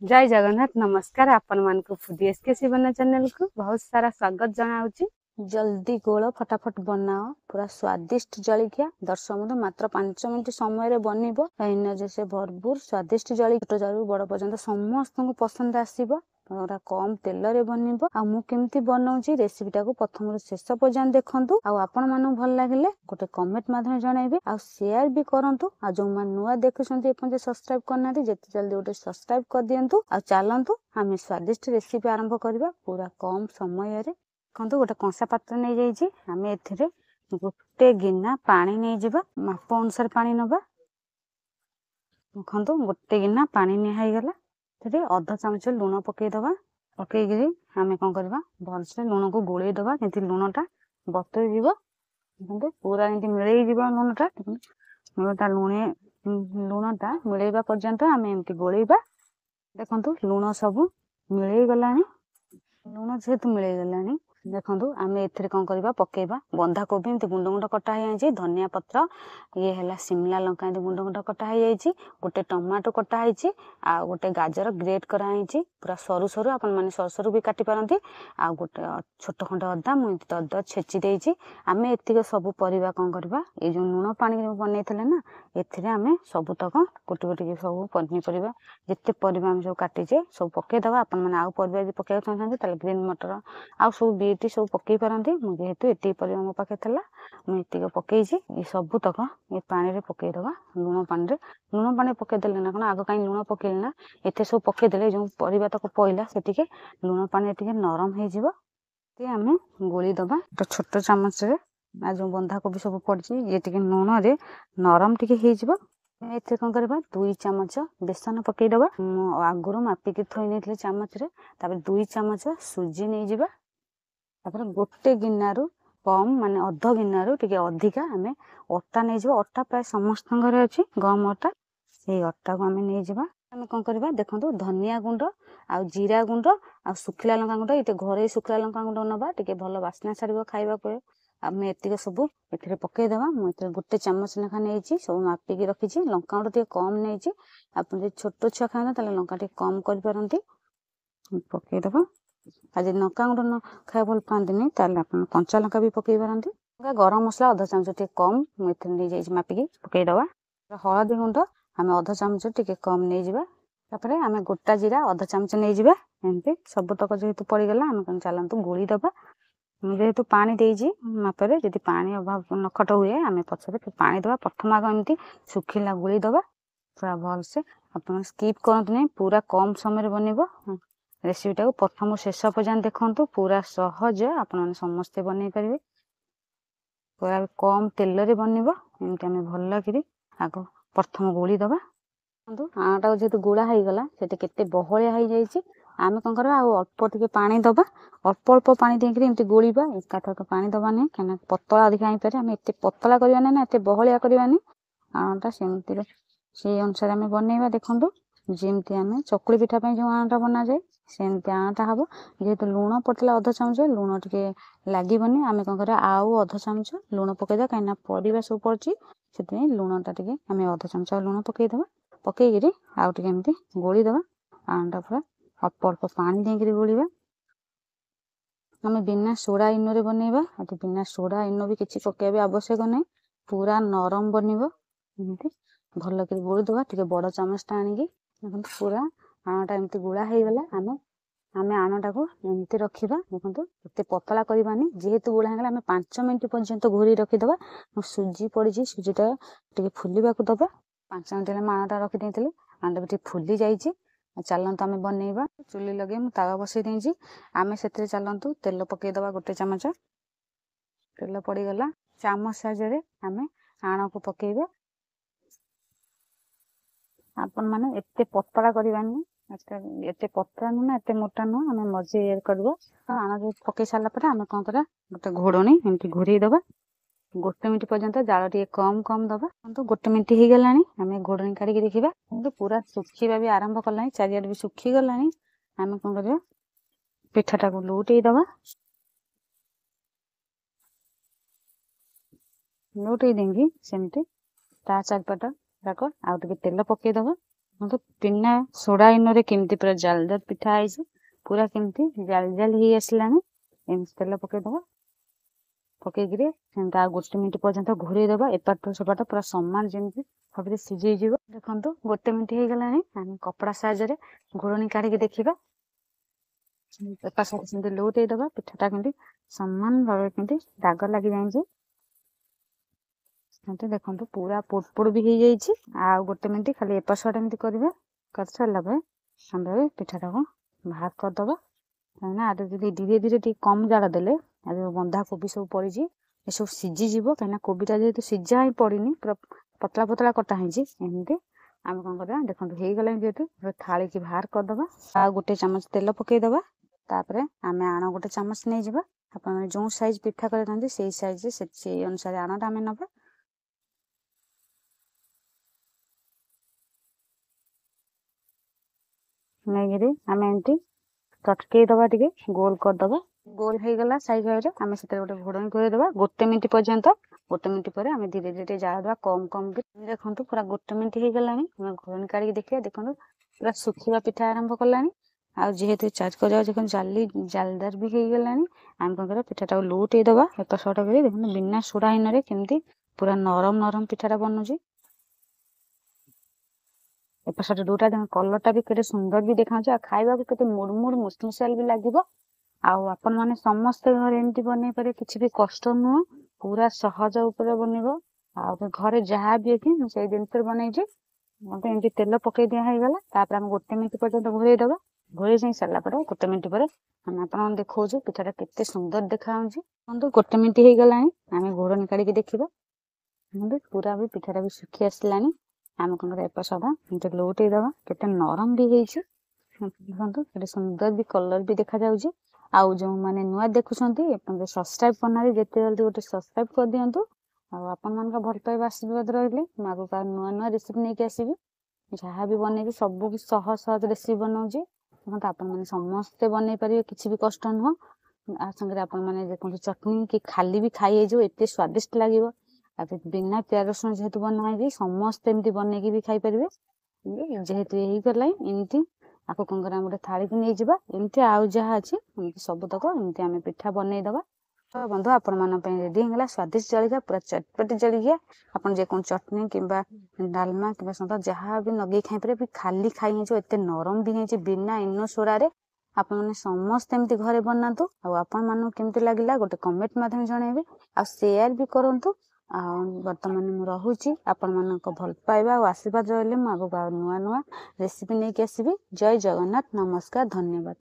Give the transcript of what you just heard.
जय जगन्नाथ नमस्कार आपण मानक फूडी एसके शिवना चैनल को बहुत सारा स्वागत जनाऊँगी। जल्दी गोल फटाफट बनाओ पूरा स्वादिष्ट जलखिया 10 मिनट मात्र 5 मिनट समय बनइबो जैसे भरपूर स्वादिष्ट जलखिया छोट बड़ पर्यंत समस्त को पसंद आसीबो। पूरा कम तेल रे बनइबो आ मु केमती बनाउची रेसिपी को प्रथम शेष पर्यंत देखंतु आ आपण मानु भल लागिले गोटे कमेंट माध्यम जणाइबे आ शेयर भी करंतु आ जो मान नुआ देखुछंती एपन सब्सक्राइब करना जते जल्दी गोटे सब्सक्राइब कर दियंतु आ चलंतु आमे स्वादिष्ट रेसिपी आरंभ करबा पूरा कम समय रे। देखंतु गोटे कंसा पात्र नै जाईची आमे एथिरे गोटे गिना पानी नै जिबा माप अनुसार पानी नबा। देखंतु गोटे गिना पानी नै हाई गला तेरे आधा चामच लूण पकई दबा पकईगिरी आमे कोन करबा भलसे लूण को गोळेई दबा जेति लूणटा बतई जीवो। देखंतु पूरा एंती मिलेई जीवो लूणटा लूणटा मिलेइबा पर्यंत आमे एंती गोळेइबा। देखंतु लूण सब मिलेई गलानी लूण जेहेतु मिलेई गलानी देखंतु आमे एथिरे कोन करबा पकेइबा बंधा कोबी एंती गुंड गुंड कटा हे जायछि धनिया पत्र ये हला शिमला लंका एंती गुंड गुंड कटा हे जायछि गोटे टमाटो कटा हेछि आ गोटे गाजर ग्रेट करा हेछि पूरा सरू सरू आपन माने सरू सरू भी काटि पारंती आ गोटे छोट खंड अदा मु एंती अदा छेची देछि। आमे एतिक सब परिबा कोन करबा ए जो लूण पानी बनेइथले ना एथिरे आमे सब तक गोटे गोटे सब पनी परिबा जत्ते परिबा हम सब काटिजे सब पके दबा आपन माने आ परिबा जे पके चाहते ताले ग्रीन मटर आ सब बीटी सब पके पारंती मु जेहेतु एति परिबा मो पाके थला मु एतिक पकेइछि ए सब तक ए पानी रे पके दबा लूण पानी पके देले ना कोन आगो काई लूण पकेले ना एते सब पके देले जो परिबा तक पइला सेटिके लूण पानी टिके नरम हे जिवो ते आमे गोली दबा तो छोट चामच रे आ जो बंधा कोबी सब पड़छि ये टिके लूण रे नरम टिके हे जिवो। एते कोन करबा 2 चामच बेसन पके दबा आगुरो मापी के थोइ नेथले चामच रे तापर 2 चामच सुजी नै जिबा तापर गोटे गिन्नारू कम माने अध गिन्नारू टिके अधिका आमे अट्टा नै जिबा अट्टा प्राय समस्त घरे अछि गम अट्टा से अट्टा को आमे नै जिबा। आमे कोन करबा देखंतु धनिया गुंड आ जीरा गुंड आ सुखिला लंका गुंड इते घरे सुखिला लंका गुंड नबा टिके भलो वासना छाड़िबो खाइबा परे आमे एतिक सब एथिरे पके देबा मु एते गोटे चामच लेखा नेछि सब मापी के रखिछि लंका गुंड टिके कम नेछि आपन जे छोटो छुआ खाना ताले लंका टिके कम कर परंती पके देबा। आज लंका गुंड न खाय भल पांदिनी ताले आपन कंचा लंका भी पके परंती गरम मसला आधा चामच टिके कम मु एथे नै जाइछि मापी के पके देबा। हळदी गुंड आमे आधा चामच टिके कम नै जिबा तापरे आमे गोटा जीरा आधा चामच नै जिबा एंते सब तक जेहेतु पड़ी गला आमे कन चलंतु गोली दबा जेहेतु पानी देइछि मापरे जदि पानी अभाव नखट हुए आमे पछरे पानी दबा प्रथम आग एमती सुखिला गोली दबा पूरा भल से अपन स्किप करंतु नै पूरा कम समय रे बनिबो रेसिपी को प्रथम शेष पर्यंत देखंतु पूरा सहज आपन माने समस्त बनै परिबे पूरा कम तेल रे बनिबो एमती आमे भल लागिरी आगो प्रथम गोली दबा आटा जेहेतु गोला हो गला से केते बहलिया हो जाइछि आमे कोन करबा आ अल्प टिके पानी दबा अल्प अल्प पानी देकरी एमती गोलीबा एकाठक पानी दबा नै केना पतला अधिक आइ पारे आमे एते पतला करबा नै ना एते बहलिया करबा नै आटा सेमती से अनुसार आमे बनेबा देखंतु जेमती आमे चकुली पिठा पय जो आटा बना जाय सेमती आटा हबो जेहेतु लूण पड़तला आधा चामच लूण टिके लागिबनी आमे कोन करबा आउ आधा चामच लूण पके दा काइना परिबा सब पड़छि सेते लूणटा टिके आमे आधा चामच लूण पके देबा पकईगिरी आउ टिके एमती गोली दबा आंटा पूरा अल्प अल्प पानी देकरी गोलीबा आमे बिना सोडा इनो रे बनेबा आते बिना सोडा इनो भी किछि पकेबे आवश्यक नै पूरा नरम बनिबो एमती भल के गोली दबा टिके बड़ चामच टा आनिकी देखंतु पूरा आटा एमती गुळा हे गला आमे आनटा को एमती रखिबा देखंतु एते पतला करबानी जेहेतु गुळा हे गला आमे 5 मिनिट पर्यंत घोरी रखि दबा सुजी पड़िछि सुजीटा टिके फुलिबा को दबा 5 मिनिट ले मानटा रखि देइतले आंडा बिटी फुली जाइछि चलंतु आमे बनेइबा चुली लगे मु तावा बसै देइछि आमे सेतरे चलंतु तेल पके दबा गोटे चामच तेल पड़ी गला चामच साजरे आमे आण को पकेइबा आपन माने एते पतला करबानी एते पतला न एते मोटा न आमे मजे एड करबो आण जो पके साला पर आमे कोन करा गोटे घोडणी एंती घोरी दबा गोटे मिनिट पर्यंत जाल टिके कम कम दबा तो गोटे मिनिट ही गलानी आमे घोडणी काढी के देखिबा तो पूरा सुखीबा भी आरंभ करलानी चारियाड भी सुखी गलानी आमे कोन करबा पिठाटा को लूटै दबा लूटै देंगी सेमती ता चारपटा राको आउ टिके तेल पके दबा मतलब बिना सोडा इनरे केमती पूरा जालदार पिठा है पूरा केमती जाल जाल ही आसलानी एमती तेल पकईदबा पकईकि गोटे मिनिट पर्यंत घोड़े दबा एपाट सेपाट पूरा सामान जमी भाव सीझे देखो गोटे मिनिट हो गला आम कपड़ा साहाଯ୍य घोड़नी काढ़ी देखा एपाट सेमती लौटे दबा पिठाटा केमती सामान भाव केमती दाग लगी जाए देखो पूरा पोड़ भी हो जाए गोटे मिनिट खाली एपाट सेपाट एमती करेंगे कर सारा हम पिठाटा को बाहर करदबा कहीं आगे धीरे धीरे टी कम जाड़ देले आज बंधा कोबी सब पड़ी ये सब सीझीज कहीं कोबीटा जेहतु सीझा ही पड़नी पूरा पतला पतला कटा एमती आम कौन कर देखो हो गला जेहतु थाली की बाहर करदबा आ गोटे चामच तेल पकईदबा तापर आम आण गोटे चामच नहीं जावा आप जो साइज पिठा करते से साइज से अनुसार आणटा आम नवा नहीं आम एमती चटकईदबा टे गोल करदबा गोल हो गला साइज भाव आम से गोटे घोड़नी घोड़ेदबा गोटे मिनिट पर्यंत गोटे मिनिट पर आम धीरे धीरे जाड़ा कम कम भी देखो पूरा गोटे मिनिट हो गला घोड़नी काढ़ी देखिए देखो पूरा सुखा पिठा आरंभ कलानी जेहेतु चार्ज कर जाली जालदार भी हो गला आम कौन कर पिठाटा लौटेदबा एपट सेपट कर देखो बिना सोडा इनरे केमती पूरा नरम नरम पिठाटा बनूची एपट सेपट दूटा कलरटा भी केते सुंदर भी देखा खाइबा केते मुड़मुड़ मुसमुसिया भी लगे आपण मैंने समस्ते घर एमती बन पारे किसी भी कष्ट नुह पूरा सहज उपर बन घरे जहाँ भी अच्छी से जिन बनई मतलब एमती तेल पकई दिगला तापर आम गोटे मिनिट पर्यटन घोड़ेदबा घोड़े जाई सारा पर गोटे मिनिट पर आम आप देखा पिठाटा केते सुंदर देखा गोटे मिनिट हो गला आम घोड़नी काढ़ी देखा पूरा भी पिठाटा भी सुखी आसलानी आम कौन कर एपट सेपट लौटेदबा केते नरम भी देखो केते सुंदर भी कलर भी देखा जाउची आउ जो मैंने नुआ देखुंत सब्सक्राइब करना जिते जल्दी गोटे सब्सक्राइब कर दिंतु आपण मान भल पाइबा आशीर्वाद रही आगे नुआ नुआ रेसिपी नहीं आसबि जहाँ भी बनइबी सब सहज सहज रेसिपी बनाऊे देखो आपण मैंने समस्ते बनई पारे किसी भी कष्ट नुह सागर आपण मैंने देखो चटनी कि खाली भी खाई एत स्वादिष्ट लगे बिना प्याज रसुण जेहेतु बनाई समस्ते एमती बनईकी भी खाई पारे जेहेतु यही गला एमती आपको कौन कर गोटे थाली की नहीं जावा एमती आउ जहाँ अच्छी एमती सबतक एमती आम पिठा बनईदबा तो बंधु आपण मान रेडी होगा स्वादिष्ट जलिया पूरा चटपटी जलिया आप चटनी कि डालमा कि सदा जहाँ भी लगे खाई पारे खाली खाई एत नरम भी है बिना इनो सोडे आप समस्त एमती घरे बनातु आपण मानू केमती लगे गोटे कमेंट मध्यम जनइबे आ शेयर भी करूँ बर्तमान मुझे आपण मान भल पाइबा और आशीर्वाद रही मुझे नुआ नुआ रेसिपी नहीं आसबि जय जगन्नाथ नमस्कार धन्यवाद।